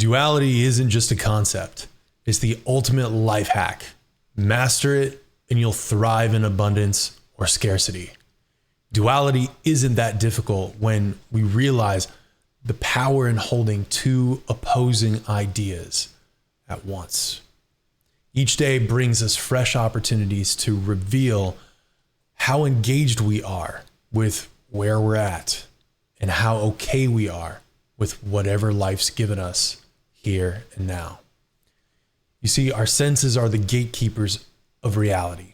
Duality isn't just a concept. It's the ultimate life hack. Master it and you'll thrive in abundance or scarcity. Duality isn't that difficult when we realize the power in holding two opposing ideas at once. Each day brings us fresh opportunities to reveal how engaged we are with where we're at and how okay we are with whatever life's given us here and now. You see, our senses are the gatekeepers of reality,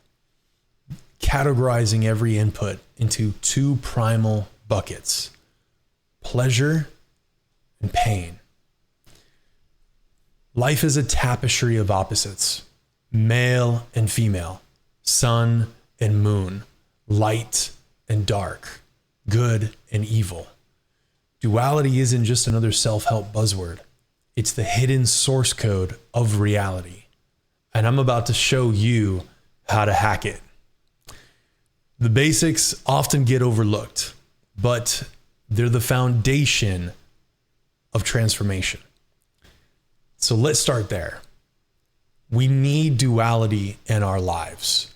categorizing every input into two primal buckets: pleasure and pain. Life is a tapestry of opposites, male and female, sun and moon, light and dark, good and evil. Duality isn't just another self-help buzzword. It's the hidden source code of reality. And I'm about to show you how to hack it. The basics often get overlooked, but they're the foundation of transformation. So let's start there. We need duality in our lives.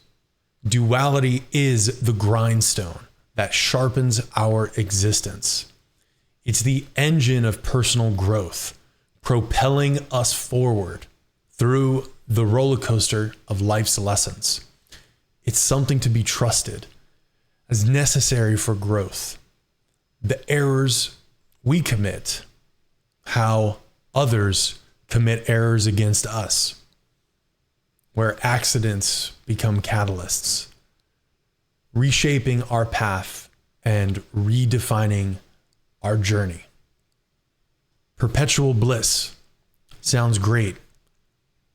Duality is the grindstone that sharpens our existence. It's the engine of personal growth, propelling us forward through the roller coaster of life's lessons. It's something to be trusted as necessary for growth. The errors we commit, how others commit errors against us, where accidents become catalysts, reshaping our path and redefining our journey. Perpetual bliss sounds great,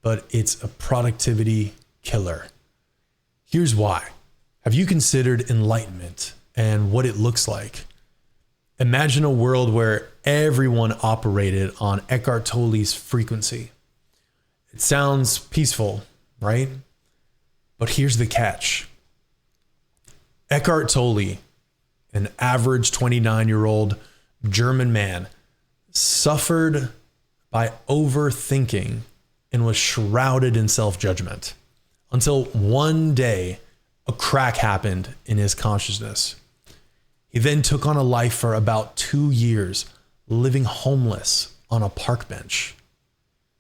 but it's a productivity killer. Here's why. Have you considered enlightenment and what it looks like? Imagine a world where everyone operated on Eckhart Tolle's frequency. It sounds peaceful, right? But here's the catch. Eckhart Tolle, an average 29-year-old German man, suffered by overthinking and was shrouded in self-judgment until one day a crack happened in his consciousness. He then took on a life for about 2 years, living homeless on a park bench.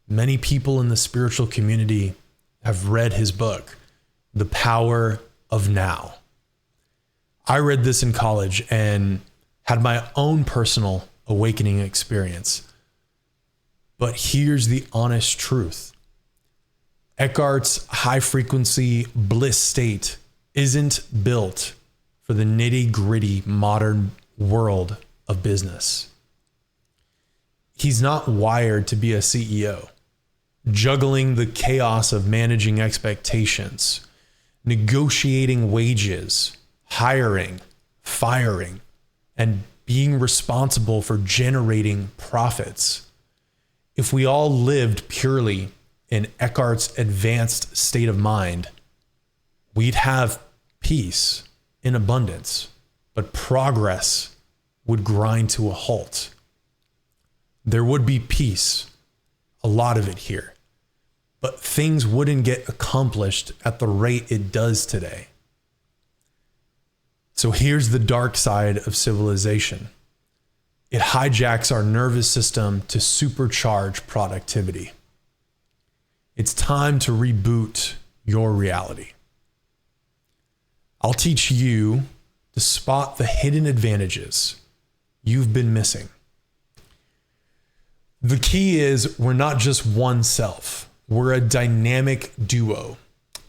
Many people in the spiritual community have read his book, The Power of Now. I read this in college and had my own personal awakening experience. But here's the honest truth. Eckhart's high-frequency bliss state isn't built for the nitty-gritty modern world of business. He's not wired to be a CEO, juggling the chaos of managing expectations, negotiating wages, hiring, firing, and being responsible for generating profits. If we all lived purely in Eckhart's advanced state of mind, we'd have peace in abundance, but progress would grind to a halt. There would be peace, a lot of it here, but things wouldn't get accomplished at the rate it does today. So here's the dark side of civilization. It hijacks our nervous system to supercharge productivity. It's time to reboot your reality. I'll teach you to spot the hidden advantages you've been missing. The key is we're not just one self. We're a dynamic duo.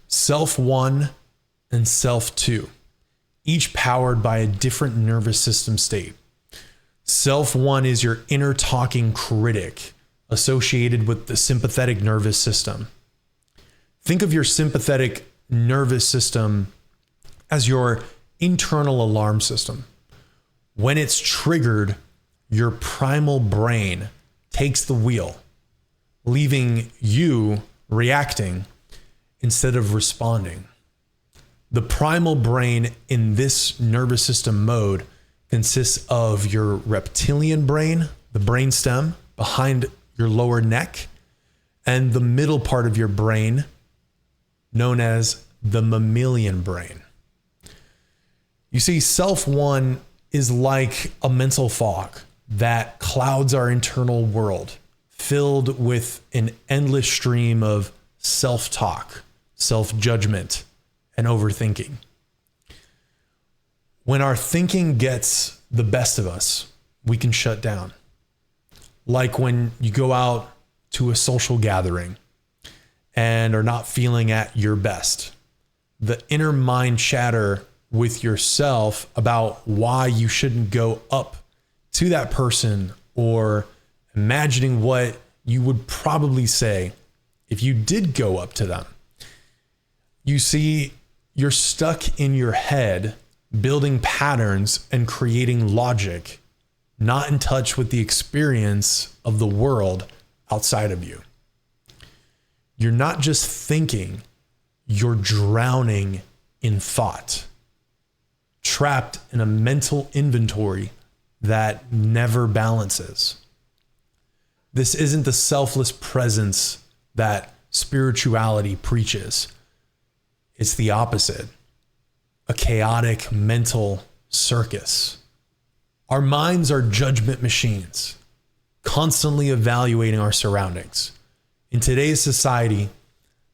Self one and self two, each powered by a different nervous system state. Self one is your inner talking critic associated with the sympathetic nervous system. Think of your sympathetic nervous system as your internal alarm system. When it's triggered, your primal brain takes the wheel, leaving you reacting instead of responding. The primal brain in this nervous system mode consists of your reptilian brain, the brainstem behind your lower neck, and the middle part of your brain, known as the mammalian brain. You see, self one is like a mental fog that clouds our internal world, filled with an endless stream of self-talk, self-judgment, and overthinking. When our thinking gets the best of us, we can shut down. Like when you go out to a social gathering and are not feeling at your best. The inner mind chatter with yourself about why you shouldn't go up to that person, or imagining what you would probably say if you did go up to them. You see, you're stuck in your head, building patterns and creating logic, not in touch with the experience of the world outside of you. You're not just thinking, you're drowning in thought, trapped in a mental inventory that never balances. This isn't the selfless presence that spirituality preaches. It's the opposite, a chaotic mental circus. Our minds are judgment machines, constantly evaluating our surroundings. In today's society,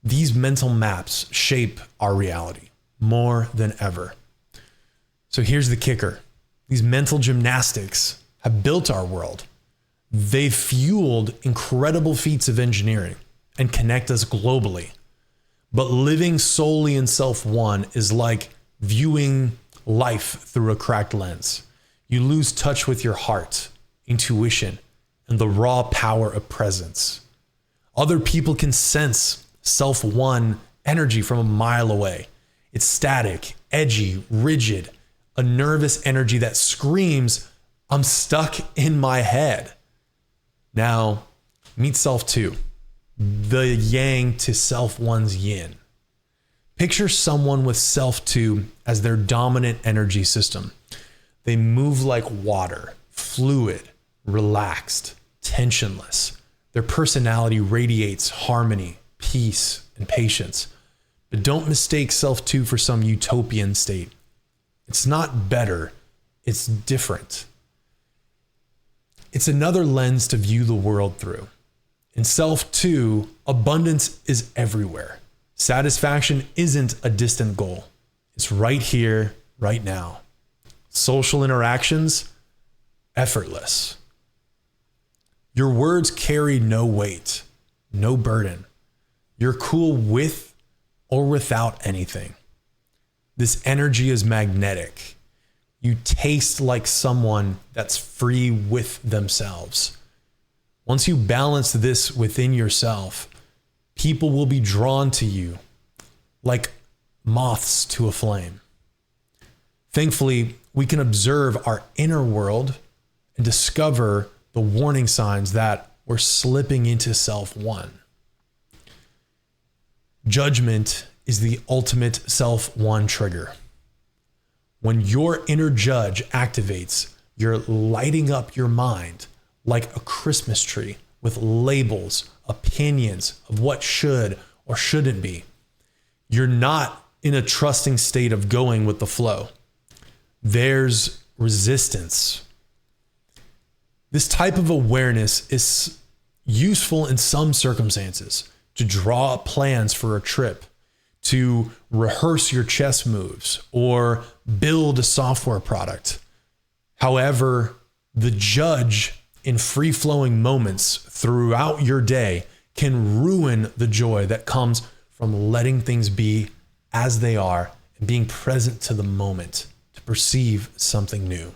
these mental maps shape our reality more than ever. So here's the kicker. These mental gymnastics have built our world. They've fueled incredible feats of engineering and connect us globally. But living solely in self one is like viewing life through a cracked lens. You lose touch with your heart, intuition, and the raw power of presence. Other people can sense self one energy from a mile away. It's static, edgy, rigid, a nervous energy that screams, I'm stuck in my head. Now, meet self two, the yang to self one's yin. Picture someone with self two as their dominant energy system. They move like water, fluid, relaxed, tensionless. Their personality radiates harmony, peace, and patience. But don't mistake self two for some utopian state. It's not better, it's different. It's another lens to view the world through. In self two, abundance is everywhere. Satisfaction isn't a distant goal. It's right here, right now. Social interactions, effortless. Your words carry no weight, no burden. You're cool with or without anything. This energy is magnetic. You taste like someone that's free with themselves. Once you balance this within yourself, people will be drawn to you like moths to a flame. Thankfully, we can observe our inner world and discover the warning signs that we're slipping into self one. Judgment is the ultimate self one trigger. When your inner judge activates, you're lighting up your mind like a Christmas tree with labels, opinions of what should or shouldn't be. You're not in a trusting state of going with the flow. There's resistance. This type of awareness is useful in some circumstances to draw up plans for a trip, to rehearse your chess moves, or build a software product. However, the judge in free-flowing moments throughout your day can ruin the joy that comes from letting things be as they are and being present to the moment to perceive something new.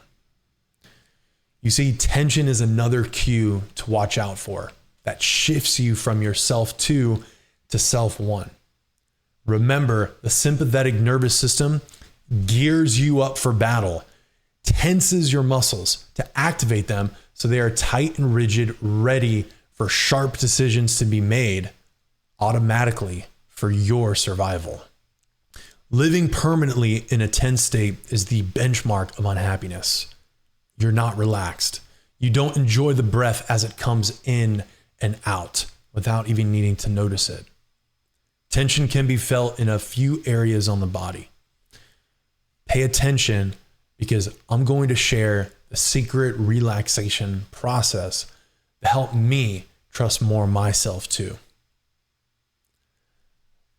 You see, tension is another cue to watch out for that shifts you from your self two to self one. Remember, the sympathetic nervous system gears you up for battle, tenses your muscles to activate them so they are tight and rigid, ready for sharp decisions to be made automatically for your survival. Living permanently in a tense state is the benchmark of unhappiness. You're not relaxed. You don't enjoy the breath as it comes in and out without even needing to notice it. Tension can be felt in a few areas on the body. Pay attention, because I'm going to share the secret relaxation process to help me trust more myself too.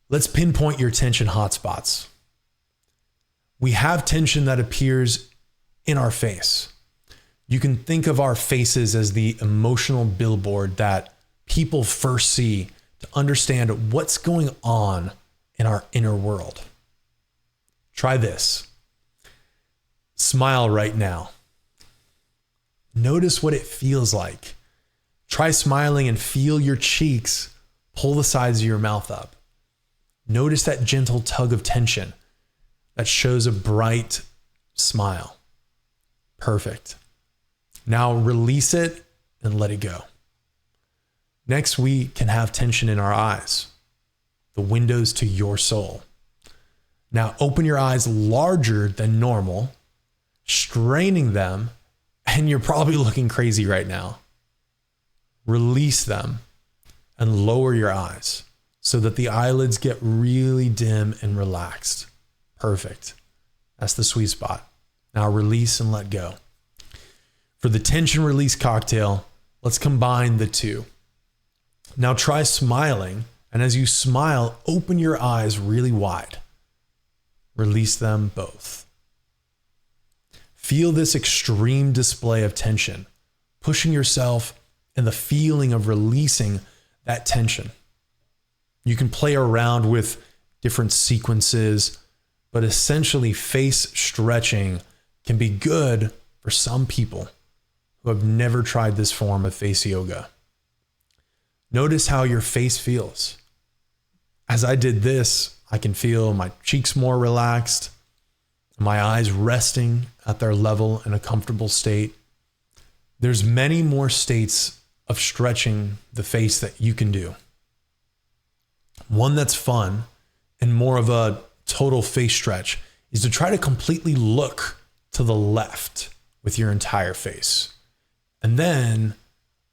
Let's pinpoint your tension hotspots. We have tension that appears in our face. You can think of our faces as the emotional billboard that people first see to understand what's going on in our inner world. Try this. Smile right now. Notice what it feels like. Try smiling and feel your cheeks pull the sides of your mouth up. Notice that gentle tug of tension that shows a bright smile. Perfect. Now release it and let it go. Next, we can have tension in our eyes, the windows to your soul. Now open your eyes larger than normal, straining them, and you're probably looking crazy right now. Release them and lower your eyes so that the eyelids get really dim and relaxed. Perfect. That's the sweet spot. Now release and let go. For the tension release cocktail, let's combine the two. Now try smiling, and as you smile, open your eyes really wide. Release them both. Feel this extreme display of tension, pushing yourself and the feeling of releasing that tension. You can play around with different sequences, but essentially face stretching can be good for some people who have never tried this form of face yoga. Notice how your face feels. As I did this, I can feel my cheeks more relaxed, my eyes resting at their level in a comfortable state. There's many more states of stretching the face that you can do. One that's fun and more of a total face stretch is to try to completely look to the left with your entire face, and then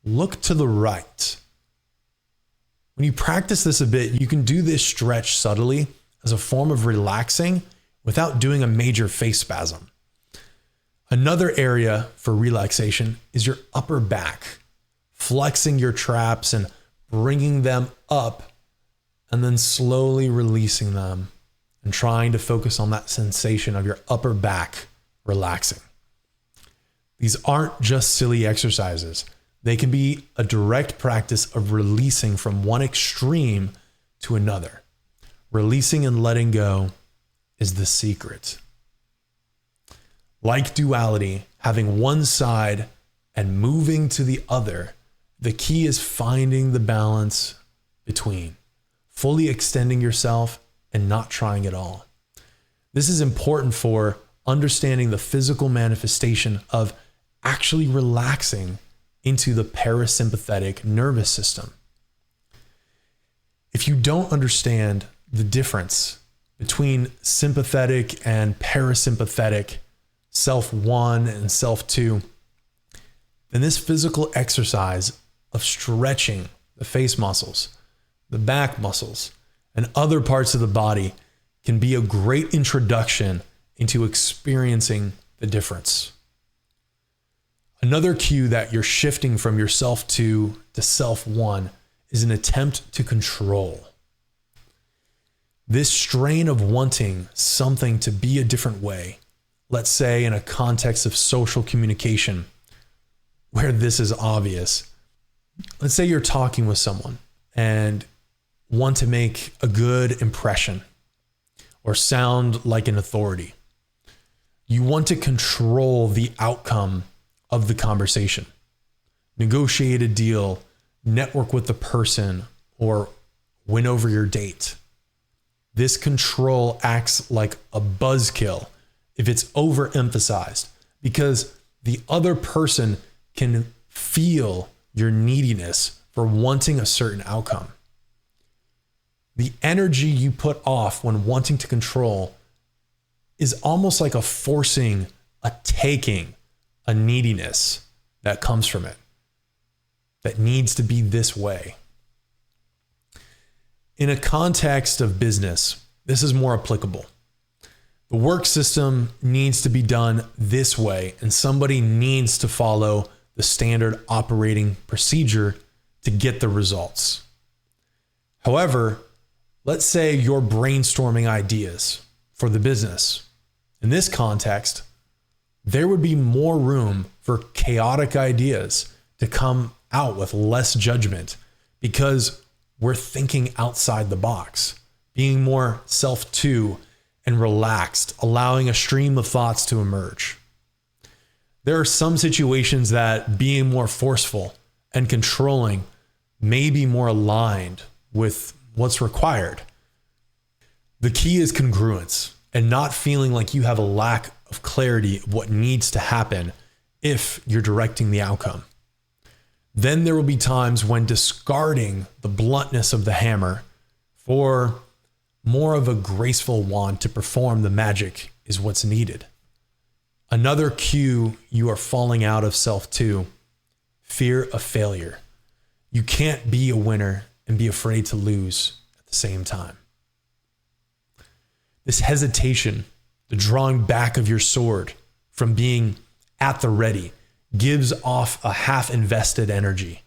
look to the right. When you practice this a bit, you can do this stretch subtly as a form of relaxing without doing a major face spasm. Another area for relaxation is your upper back, flexing your traps and bringing them up, and then slowly releasing them and trying to focus on that sensation of your upper back relaxing. These aren't just silly exercises. They can be a direct practice of releasing from one extreme to another. Releasing and letting go is the secret. Like duality, having one side and moving to the other, the key is finding the balance between, fully extending yourself and not trying at all. This is important for understanding the physical manifestation of actually relaxing into the parasympathetic nervous system. If you don't understand the difference between sympathetic and parasympathetic, self 1 and self 2, then this physical exercise of stretching the face muscles, the back muscles, and other parts of the body can be a great introduction into experiencing the difference. Another cue that you're shifting from your self 2 to self 1 is an attempt to control. This strain of wanting something to be a different way, let's say in a context of social communication where this is obvious. Let's say you're talking with someone and want to make a good impression or sound like an authority. You want to control the outcome of the conversation, negotiate a deal, network with the person, or win over your date. This control acts like a buzzkill if it's overemphasized, because the other person can feel your neediness for wanting a certain outcome. The energy you put off when wanting to control is almost like a forcing, a taking, a neediness that comes from it. that needs to be this way. In a context of business, this is more applicable. The work system needs to be done this way, and somebody needs to follow the standard operating procedure to get the results. However, let's say you're brainstorming ideas for the business. In this context, there would be more room for chaotic ideas to come out with less judgment because we're thinking outside the box, being more self-to and relaxed, allowing a stream of thoughts to emerge. There are some situations that being more forceful and controlling may be more aligned with what's required. The key is congruence and not feeling like you have a lack of clarity of what needs to happen if you're directing the outcome. Then there will be times when discarding the bluntness of the hammer for more of a graceful wand to perform the magic is what's needed. Another cue you are falling out of self to, fear of failure. You can't be a winner and be afraid to lose at the same time. This hesitation, the drawing back of your sword from being at the ready, gives off a half-invested energy.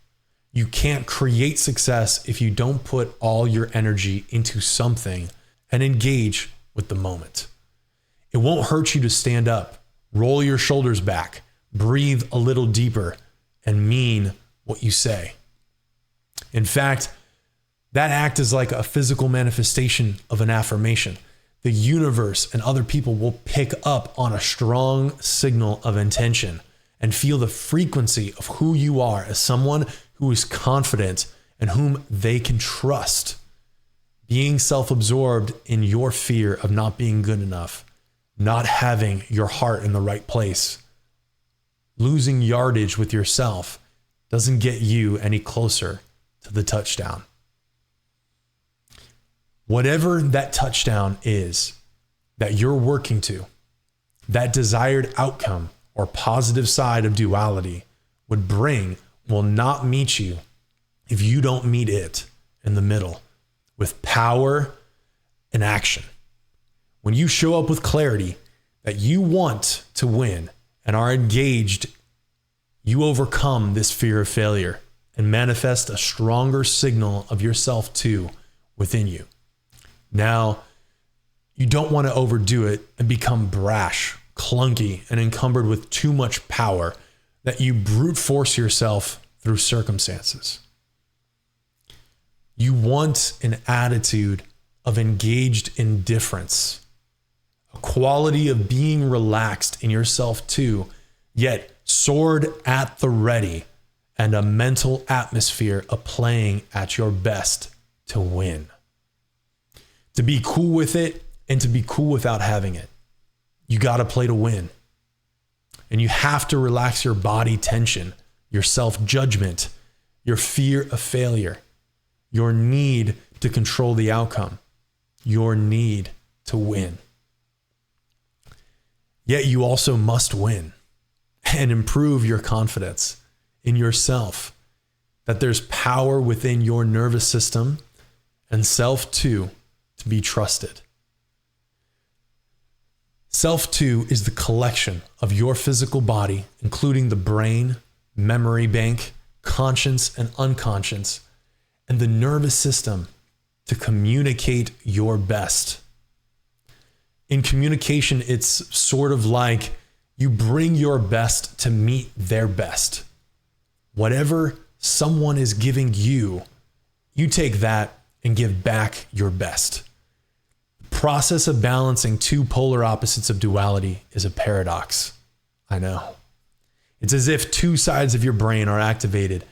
You can't create success if you don't put all your energy into something and engage with the moment. It won't hurt you to stand up, roll your shoulders back, breathe a little deeper, and mean what you say. In fact, that act is like a physical manifestation of an affirmation. The universe and other people will pick up on a strong signal of intention and feel the frequency of who you are as someone who is confident and whom they can trust. Being self-absorbed in your fear of not being good enough, not having your heart in the right place, losing yardage with yourself doesn't get you any closer to the touchdown. Whatever that touchdown is that you're working to, that desired outcome or positive side of duality would bring will not meet you if you don't meet it in the middle with power and action. When you show up with clarity that you want to win and are engaged, you overcome this fear of failure and manifest a stronger signal of yourself too within you. Now, you don't want to overdo it and become brash, clunky, and encumbered with too much power that you brute force yourself through circumstances. You want an attitude of engaged indifference, a quality of being relaxed in yourself too, yet sword at the ready, and a mental atmosphere of playing at your best to win. To be cool with it and to be cool without having it. You got to play to win. And you have to relax your body tension, your self-judgment, your fear of failure, your need to control the outcome, your need to win. Yet you also must win and improve your confidence in yourself, that there's power within your nervous system and self too to be trusted. Self too is the collection of your physical body, including the brain, memory bank, conscious and unconscious, and the nervous system to communicate your best. In communication, it's sort of like you bring your best to meet their best. Whatever someone is giving you, you take that and give back your best. The process of balancing two polar opposites of duality is a paradox. I know. It's as if two sides of your brain are activated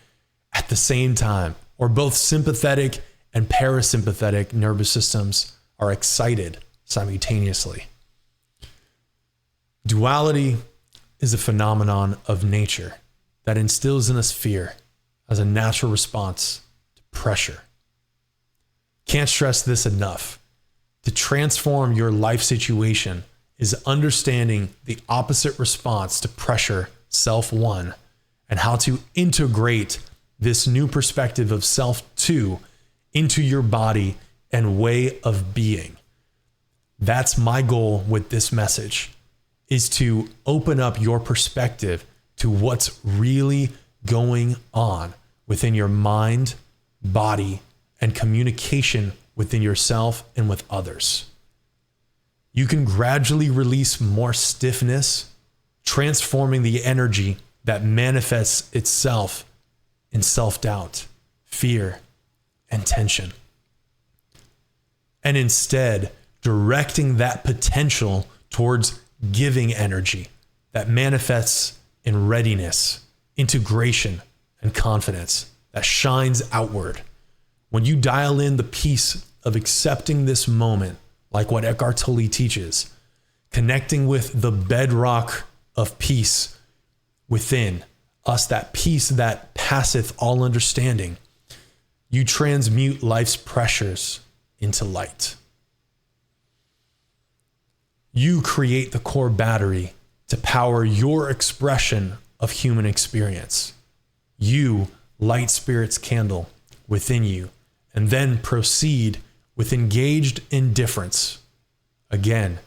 at the same time, or both sympathetic and parasympathetic nervous systems are excited simultaneously. Duality is a phenomenon of nature that instills in us fear as a natural response to pressure. Can't stress this enough. To transform your life situation is understanding the opposite response to pressure, self-one, and how to integrate this new perspective of self too into your body and way of being. That's my goal with this message, is to open up your perspective to what's really going on within your mind, body, and communication within yourself and with others. You can gradually release more stiffness, transforming the energy that manifests itself in self-doubt, fear, and tension. And instead, directing that potential towards giving energy that manifests in readiness, integration, and confidence that shines outward. When you dial in the peace of accepting this moment, like what Eckhart Tolle teaches, connecting with the bedrock of peace within us, that peace that passeth all understanding, you transmute life's pressures into light. You create the core battery to power your expression of human experience. You light spirit's candle within you and then proceed with engaged indifference. Again,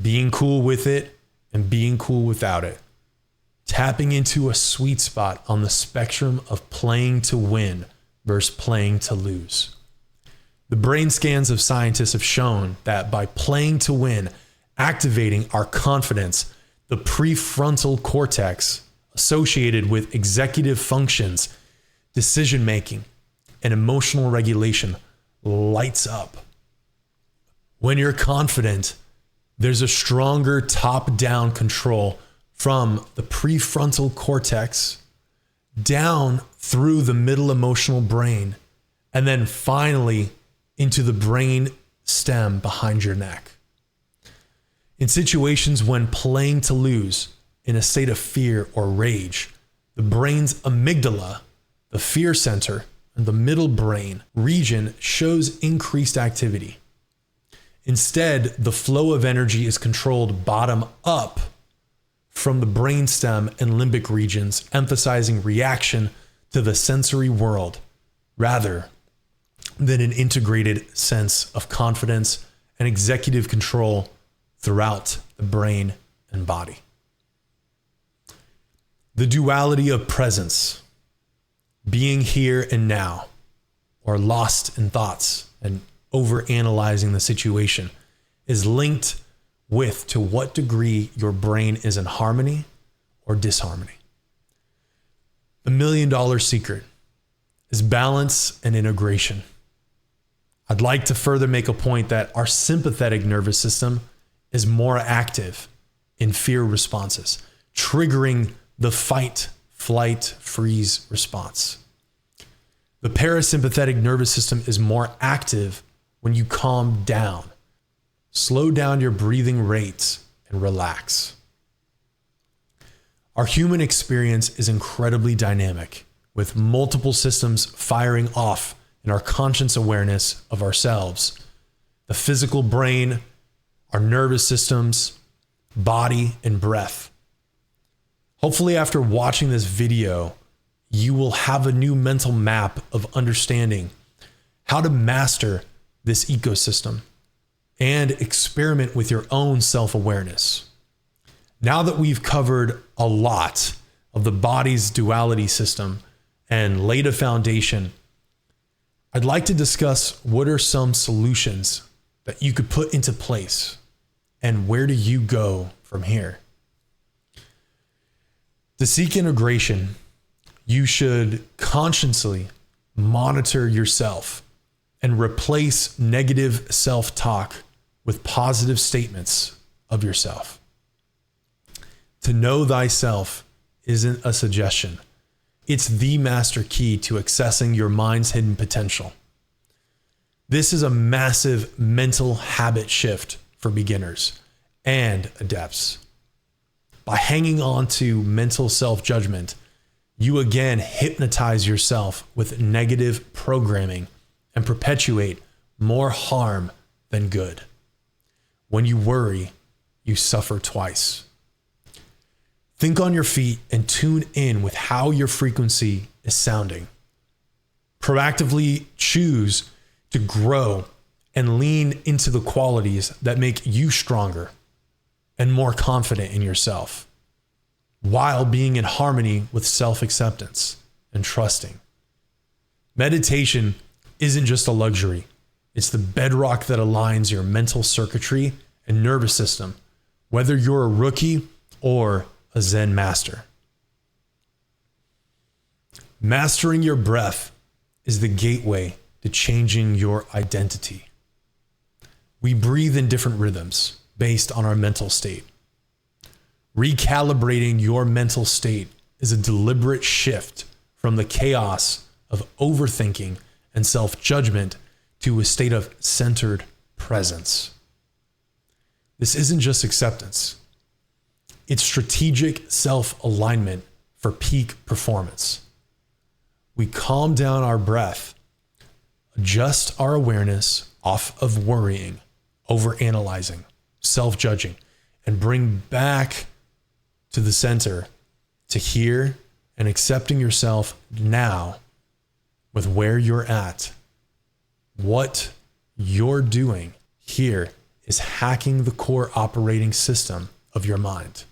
being cool with it and being cool without it. Tapping into a sweet spot on the spectrum of playing to win versus playing to lose. The brain scans of scientists have shown that by playing to win, activating our confidence, the prefrontal cortex associated with executive functions, decision-making, and emotional regulation lights up. When you're confident, there's a stronger top-down control from the prefrontal cortex down through the middle emotional brain, and then finally into the brain stem behind your neck. In situations when playing to lose, in a state of fear or rage, the brain's amygdala, the fear center, and the middle brain region shows increased activity. Instead, the flow of energy is controlled bottom up from the brainstem and limbic regions, emphasizing reaction to the sensory world rather than an integrated sense of confidence and executive control throughout the brain and body. The duality of presence, being here and now, or lost in thoughts and overanalyzing the situation, is linked with to what degree your brain is in harmony or disharmony. The $1 million secret is balance and integration. I'd like to further make a point that our sympathetic nervous system is more active in fear responses, triggering the fight, flight, freeze response. The parasympathetic nervous system is more active when you calm down, slow down your breathing rates, and relax. Our human experience is incredibly dynamic, with multiple systems firing off in our conscious awareness of ourselves. The physical brain, our nervous systems, body, and breath. Hopefully, after watching this video, you will have a new mental map of understanding how to master this ecosystem and experiment with your own self-awareness. Now that we've covered a lot of the body's duality system and laid a foundation, I'd like to discuss what are some solutions that you could put into place and where do you go from here. To seek integration, you should consciously monitor yourself and replace negative self-talk with positive statements of yourself. To know thyself isn't a suggestion. It's the master key to accessing your mind's hidden potential. This is a massive mental habit shift for beginners and adepts. By hanging on to mental self-judgment, you again hypnotize yourself with negative programming and perpetuate more harm than good. When you worry, you suffer twice. Think on your feet and tune in with how your frequency is sounding. Proactively choose to grow and lean into the qualities that make you stronger and more confident in yourself, while being in harmony with self-acceptance and trusting. Meditation isn't just a luxury. It's the bedrock that aligns your mental circuitry and nervous system, whether you're a rookie or a Zen master. Mastering your breath is the gateway to changing your identity. We breathe in different rhythms based on our mental state. Recalibrating your mental state is a deliberate shift from the chaos of overthinking and self-judgment to a state of centered presence. This isn't just acceptance. It's strategic self-alignment for peak performance. We calm down our breath, adjust our awareness off of worrying, overanalyzing, self-judging, and bring back to the center to hear and accepting yourself now with where you're at. What you're doing here is hacking the core operating system of your mind.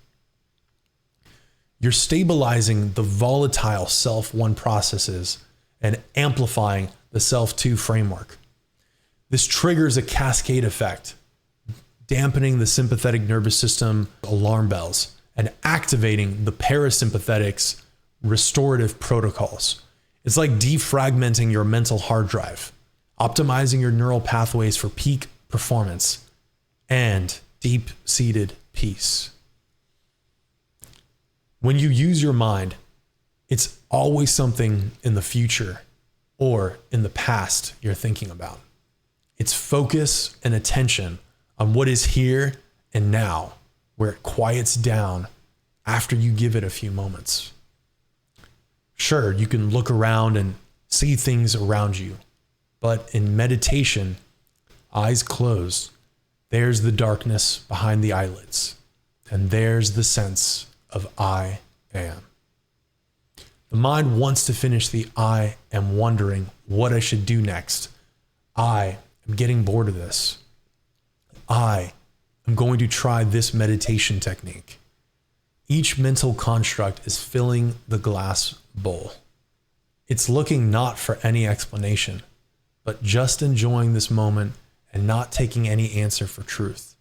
You're stabilizing the volatile self-1 processes and amplifying the self-2 framework. This triggers a cascade effect, dampening the sympathetic nervous system alarm bells and activating the parasympathetic's restorative protocols. It's like defragmenting your mental hard drive, optimizing your neural pathways for peak performance and deep-seated peace. When you use your mind, it's always something in the future or in the past you're thinking about. It's focus and attention on what is here and now, where it quiets down after you give it a few moments. Sure, you can look around and see things around you, but in meditation, eyes closed, there's the darkness behind the eyelids, and there's the sense of I am. The mind wants to finish the I am wondering what I should do next. I am getting bored of this. I am going to try this meditation technique. Each mental construct is filling the glass bowl. It's looking not for any explanation, but just enjoying this moment and not taking any answer for truth.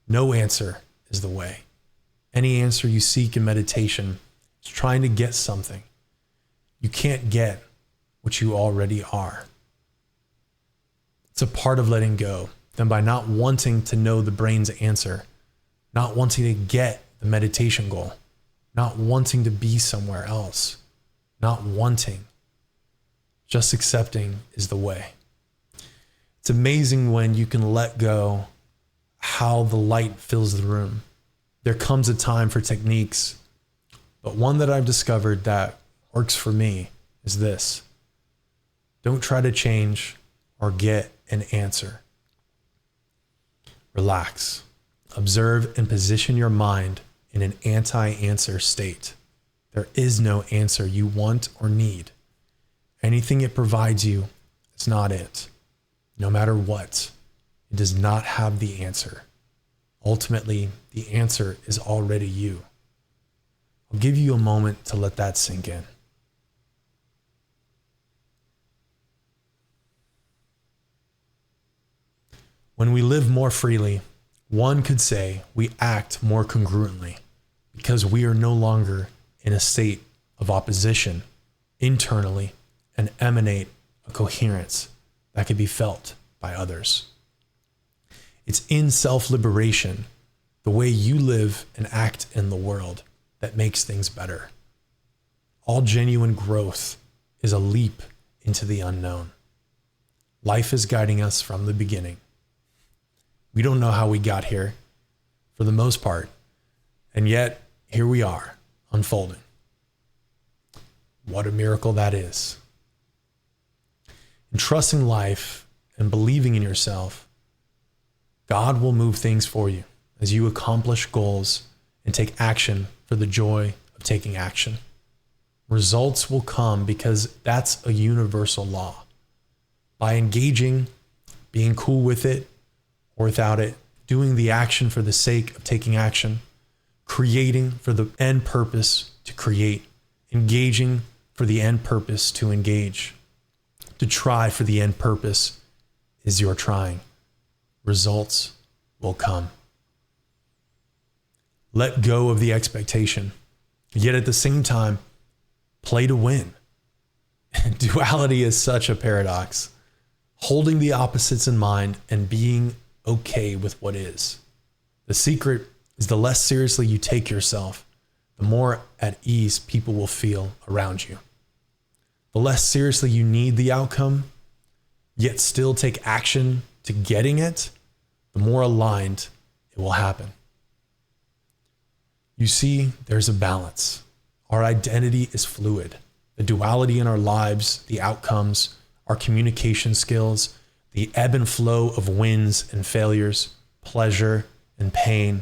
No answer is the way. Any answer you seek in meditation is trying to get something. You can't get what you already are. It's a part of letting go. Then by not wanting to know the brain's answer, not wanting to get the meditation goal, not wanting to be somewhere else, not wanting, just accepting is the way. It's amazing when you can let go how the light fills the room. There comes a time for techniques, but one that I've discovered that works for me is this. Don't try to change or get an answer. Relax, observe, and position your mind in an anti-answer state. There is no answer you want or need. Anything it provides you is not it. No matter what, it does not have the answer. Ultimately, the answer is already you. I'll give you a moment to let that sink in. When we live more freely, one could say we act more congruently because we are no longer in a state of opposition internally and emanate a coherence that can be felt by others. It's in self-liberation, the way you live and act in the world, that makes things better. All genuine growth is a leap into the unknown. Life is guiding us from the beginning. We don't know how we got here, for the most part, and yet here we are, unfolding. What a miracle that is. In trusting life and believing in yourself, God will move things for you as you accomplish goals and take action for the joy of taking action. results will come because that's a universal law. By engaging, being cool with it or without it, doing the action for the sake of taking action, creating for the end purpose to create, engaging for the end purpose to engage, to try for the end purpose is your trying. Results will come. Let go of the expectation, yet at the same time, play to win. Duality is such a paradox. Holding the opposites in mind and being okay with what is. The secret is the less seriously you take yourself, the more at ease people will feel around you. The less seriously you need the outcome, yet still take action to getting it, the more aligned it will happen. You see, there's a balance. Our identity is fluid. The duality in our lives, the outcomes, our communication skills, the ebb and flow of wins and failures, pleasure and pain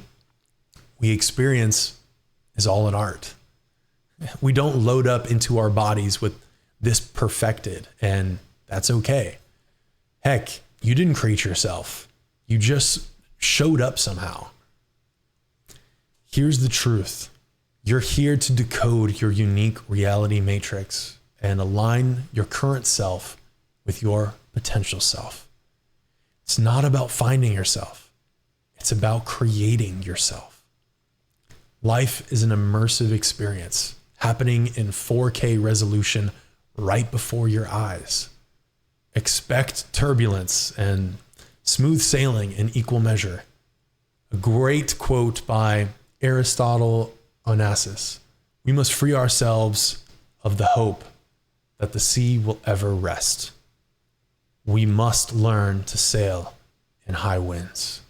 we experience is all an art. We don't load up into our bodies with this perfected, and that's okay. Heck, you didn't create yourself. You just showed up somehow. Here's the truth. You're here to decode your unique reality matrix and align your current self with your potential self. It's not about finding yourself. It's about creating yourself. Life is an immersive experience happening in 4K resolution right before your eyes. Expect turbulence and smooth sailing in equal measure. A great quote by Aristotle Onassis: "We must free ourselves of the hope that the sea will ever rest. We must learn to sail in high winds."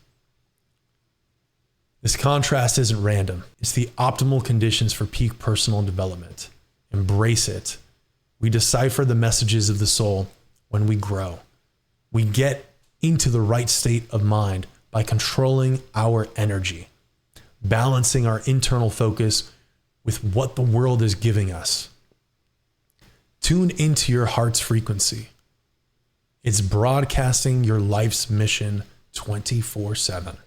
This contrast isn't random. It's the optimal conditions for peak personal development. Embrace it. We decipher the messages of the soul when we grow. We get into the right state of mind by controlling our energy, balancing our internal focus with what the world is giving us. Tune into your heart's frequency. It's broadcasting your life's mission 24/7.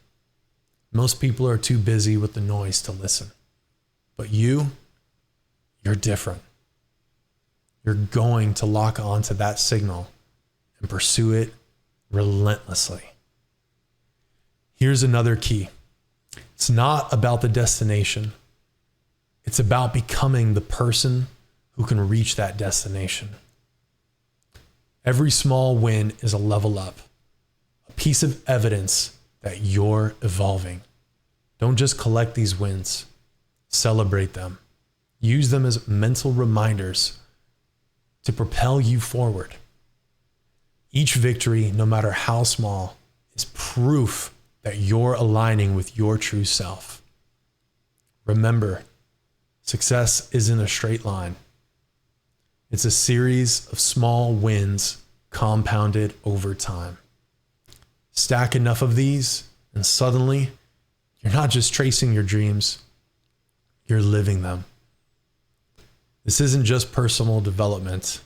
Most people are too busy with the noise to listen. But you're different. You're going to lock onto that signal and pursue it relentlessly. Here's another key. It's not about the destination. It's about becoming the person who can reach that destination. Every small win is a level up, a piece of evidence that you're evolving. Don't just collect these wins. Celebrate them. Use them as mental reminders to propel you forward. Each victory, no matter how small, is proof that you're aligning with your true self. Remember, success isn't a straight line. It's a series of small wins compounded over time. Stack enough of these, and suddenly, you're not just tracing your dreams, you're living them. This isn't just personal development.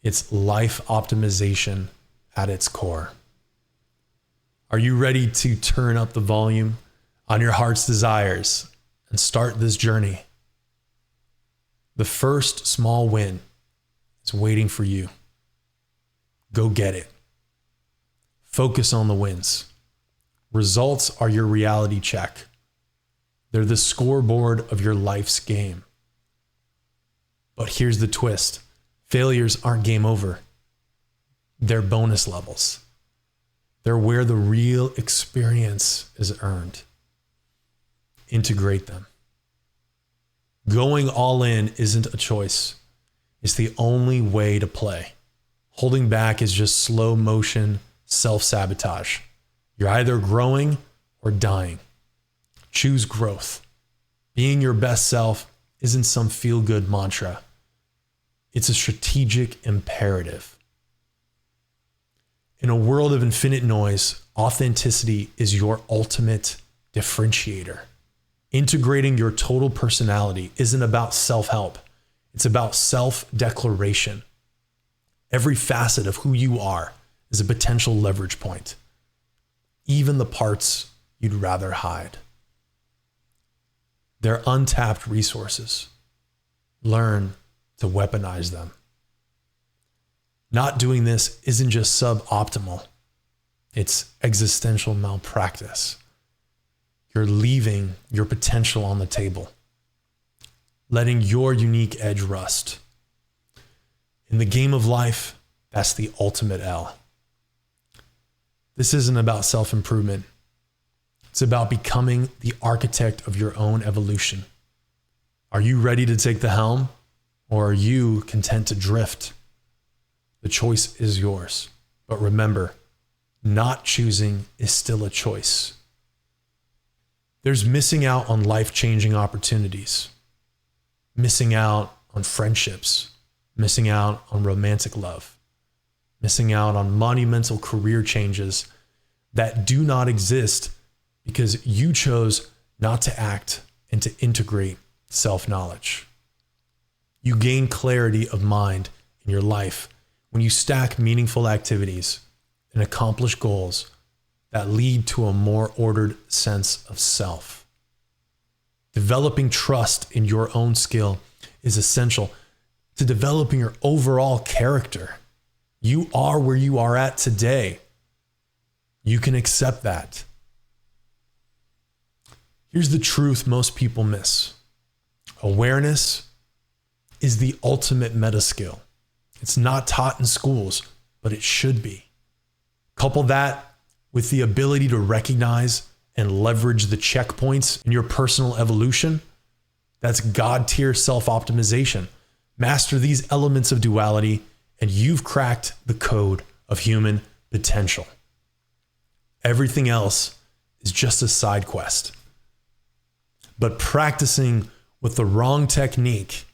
It's life optimization at its core. Are you ready to turn up the volume on your heart's desires and start this journey? The first small win is waiting for you. Go get it. Focus on the wins. Results are your reality check. They're the scoreboard of your life's game. But here's the twist. Failures aren't game over. They're bonus levels. They're where the real experience is earned. Integrate them. Going all in isn't a choice. It's the only way to play. Holding back is just slow motion self-sabotage. You're either growing or dying. Choose growth. Being your best self isn't some feel-good mantra. It's a strategic imperative. In a world of infinite noise, authenticity is your ultimate differentiator. Integrating your total personality isn't about self-help. It's about self-declaration. Every facet of who you are is a potential leverage point, even the parts you'd rather hide. They're untapped resources. Learn to weaponize them. Not doing this isn't just suboptimal, it's existential malpractice. You're leaving your potential on the table, letting your unique edge rust. In the game of life, that's the ultimate L. This isn't about self-improvement. It's about becoming the architect of your own evolution. Are you ready to take the helm, or are you content to drift? The choice is yours. But remember, not choosing is still a choice. There's missing out on life-changing opportunities, missing out on friendships, missing out on romantic love, missing out on monumental career changes that do not exist because you chose not to act and to integrate self-knowledge. You gain clarity of mind in your life when you stack meaningful activities and accomplish goals that lead to a more ordered sense of self. Developing trust in your own skill is essential to developing your overall character. You are where you are at today. You can accept that. Here's the truth most people miss. Awareness is the ultimate meta skill. It's not taught in schools, but it should be. Couple that with the ability to recognize and leverage the checkpoints in your personal evolution. That's God-tier self-optimization. Master these elements of duality, and you've cracked the code of human potential. Everything else is just a side quest. But practicing with the wrong technique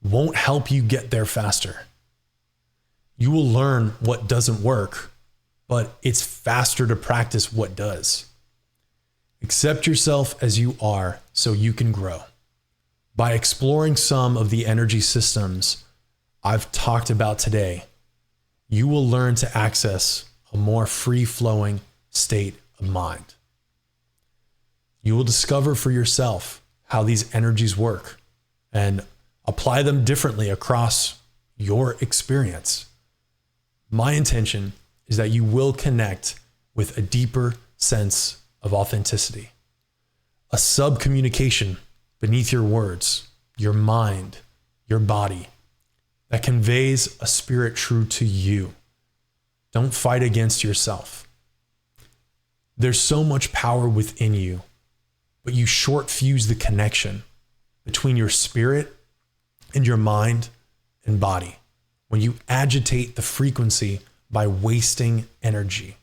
won't help you get there faster. You will learn what doesn't work, but it's faster to practice what does. Accept yourself as you are so you can grow. By exploring some of the energy systems I've talked about today, you will learn to access a more free-flowing state of mind. You will discover for yourself how these energies work and apply them differently across your experience. My intention is that you will connect with a deeper sense of authenticity, a sub-communication beneath your words, your mind, your body, that conveys a spirit true to you. Don't fight against yourself. There's so much power within you, but you short fuse the connection between your spirit and your mind and body when you agitate the frequency by wasting energy.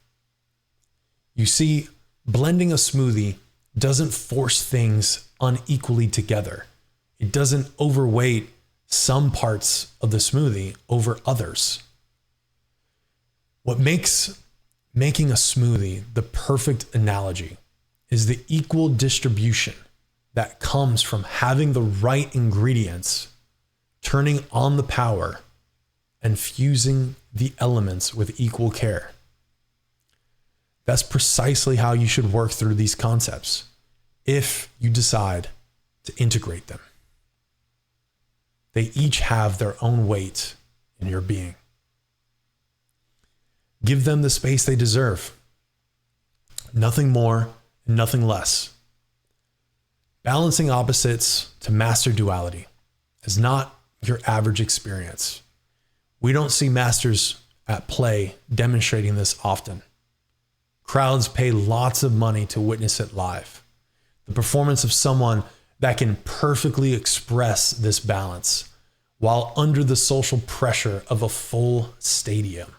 You see, blending a smoothie doesn't force things unequally together. It doesn't overweight some parts of the smoothie over others. What makes making a smoothie the perfect analogy is the equal distribution that comes from having the right ingredients, turning on the power, and fusing the elements with equal care. That's precisely how you should work through these concepts if you decide to integrate them. They each have their own weight in your being. Give them the space they deserve. Nothing more and nothing less. Balancing opposites to master duality is not your average experience. We don't see masters at play demonstrating this often. Crowds pay lots of money to witness it live. The performance of someone that can perfectly express this balance while under the social pressure of a full stadium.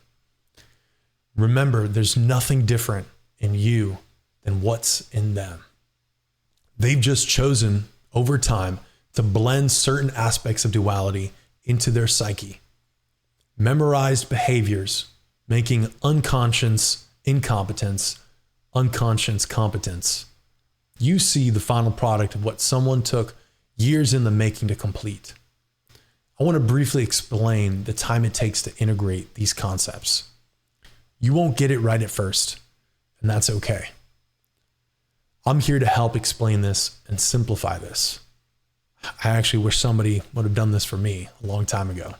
Remember, there's nothing different in you than what's in them. They've just chosen over time to blend certain aspects of duality into their psyche. Memorized behaviors, making unconscious incompetence, unconscious competence. You see the final product of what someone took years in the making to complete. I I want to briefly explain the time it takes to integrate these concepts. You won't get it right at first, and that's okay. I'm here to help explain this and simplify this. I actually wish somebody would have done this for me a long time ago.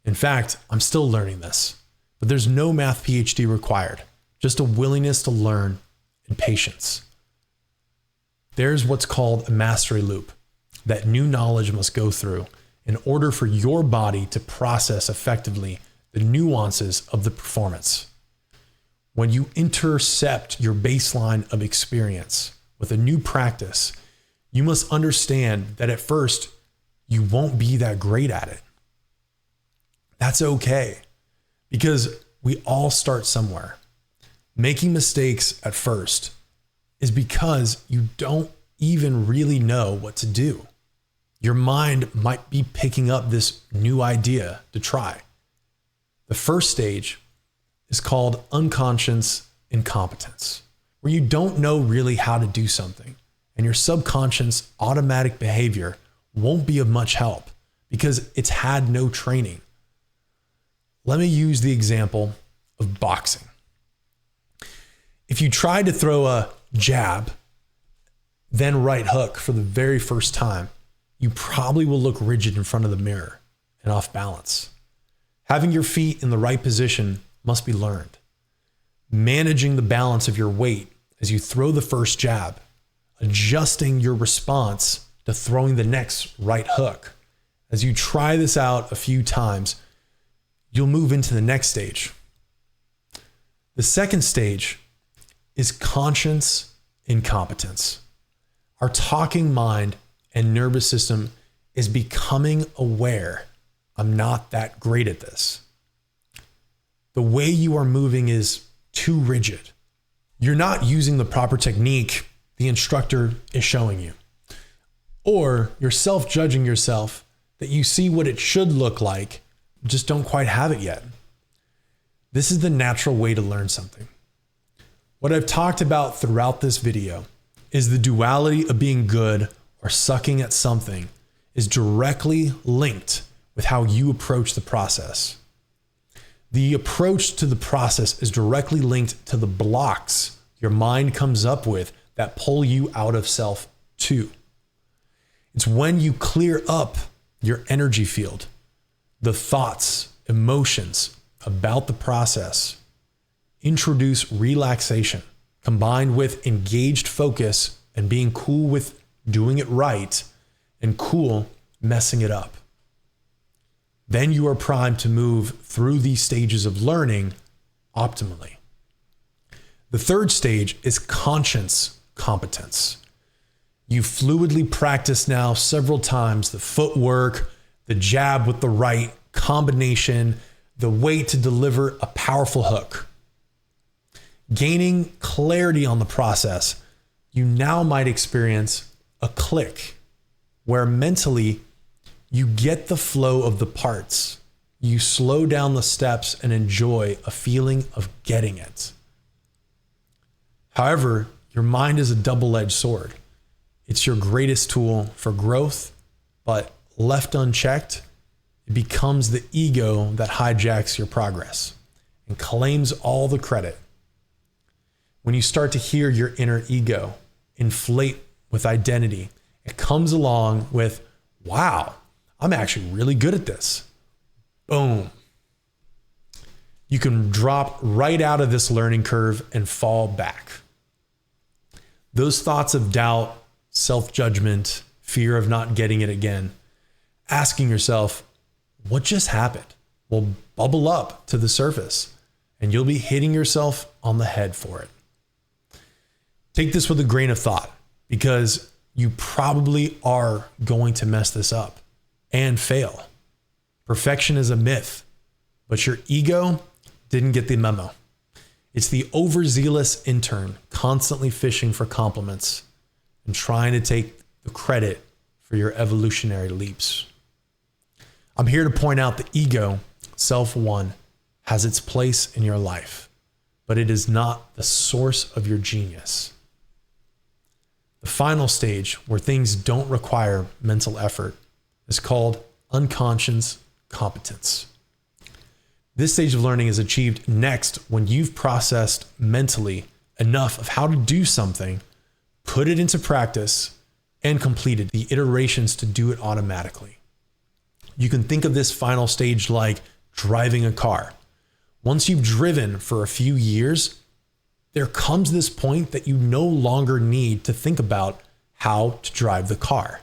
In fact, I'm still learning this, but there's no math PhD required, just a willingness to learn and patience. There's what's called a mastery loop that new knowledge must go through in order for your body to process effectively the nuances of the performance. When you intercept your baseline of experience with a new practice, you must understand that at first you won't be that great at it. That's okay, because we all start somewhere. Making mistakes at first is because you don't even really know what to do. Your mind might be picking up this new idea to try. The first stage is called unconscious incompetence, where you don't know really how to do something, and your subconscious automatic behavior won't be of much help because it's had no training. Let me use the example of boxing. If you try to throw a jab, then right hook for the very first time, you probably will look rigid in front of the mirror and off balance. Having your feet in the right position must be learned. Managing the balance of your weight as you throw the first jab, adjusting your response to throwing the next right hook. As you try this out a few times, you'll move into the next stage. The second stage is conscious incompetence. Our talking mind and nervous system is becoming aware, I'm not that great at this. The way you are moving is too rigid. You're not using the proper technique the instructor is showing you. Or you're self-judging yourself that you see what it should look like, just don't quite have it yet. This is the natural way to learn something. What I've talked about throughout this video is the duality of being good or sucking at something is directly linked with how you approach the process. The approach to the process is directly linked to the blocks your mind comes up with that pull you out of self too. It's when you clear up your energy field, the thoughts, emotions about the process, introduce relaxation combined with engaged focus and being cool with doing it right and cool messing it up. Then you are primed to move through these stages of learning optimally. The third stage is conscious competence. You fluidly practice now several times the footwork, the jab with the right combination, the way to deliver a powerful hook. Gaining clarity on the process, you now might experience a click where mentally you get the flow of the parts. You slow down the steps and enjoy a feeling of getting it. However, your mind is a double-edged sword. It's your greatest tool for growth, but left unchecked, it becomes the ego that hijacks your progress and claims all the credit. When you start to hear your inner ego inflate with identity, it comes along with, wow, I'm actually really good at this. Boom. You can drop right out of this learning curve and fall back. Those thoughts of doubt, self-judgment, fear of not getting it again, asking yourself, what just happened, will bubble up to the surface and you'll be hitting yourself on the head for it. Take this with a grain of thought because you probably are going to mess this up and fail. Perfection is a myth, but your ego didn't get the memo. It's the overzealous intern constantly fishing for compliments and trying to take the credit for your evolutionary leaps. I'm here to point out the ego, self one, has its place in your life, but it is not the source of your genius. The final stage where things don't require mental effort is called unconscious competence. This stage of learning is achieved next when you've processed mentally enough of how to do something, put it into practice, and completed the iterations to do it automatically. You can think of this final stage like driving a car. Once you've driven for a few years, there comes this point that you no longer need to think about how to drive the car.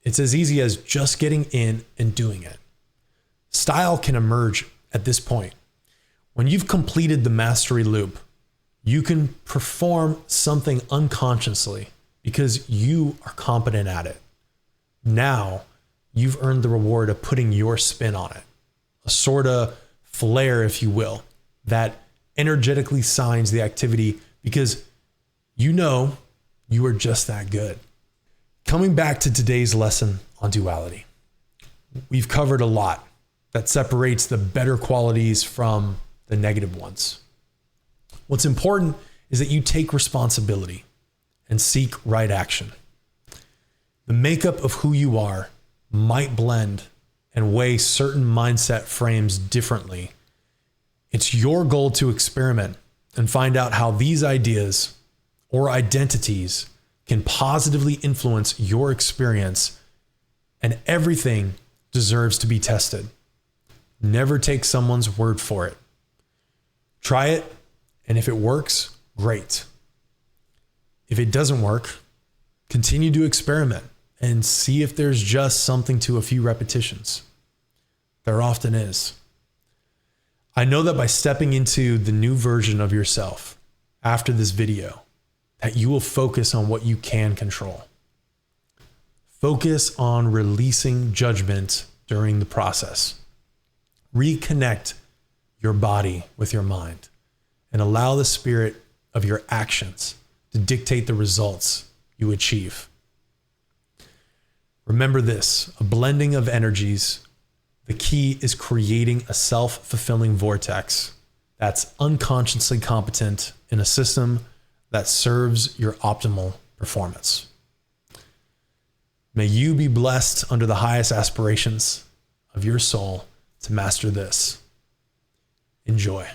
It's as easy as just getting in and doing it. Style can emerge at this point. When you've completed the mastery loop, you can perform something unconsciously because you are competent at it. Now, you've earned the reward of putting your spin on it, a sort of flair, if you will, that energetically signs the activity because you know you are just that good. Coming back to today's lesson on duality, we've covered a lot that separates the better qualities from the negative ones. What's important is that you take responsibility and seek right action. The makeup of who you are might blend and weigh certain mindset frames differently. It's your goal to experiment and find out how these ideas or identities can positively influence your experience, and everything deserves to be tested. Never take someone's word for it. Try it, and if it works, great. If it doesn't work, continue to experiment and see if there's just something to a few repetitions. There often is. I know that by stepping into the new version of yourself after this video, that you will focus on what you can control. Focus on releasing judgment during the process. Reconnect your body with your mind and allow the spirit of your actions to dictate the results you achieve. Remember this, a blending of energies. The key is creating a self-fulfilling vortex that's unconsciously competent in a system that serves your optimal performance. May you be blessed under the highest aspirations of your soul to master this. Enjoy.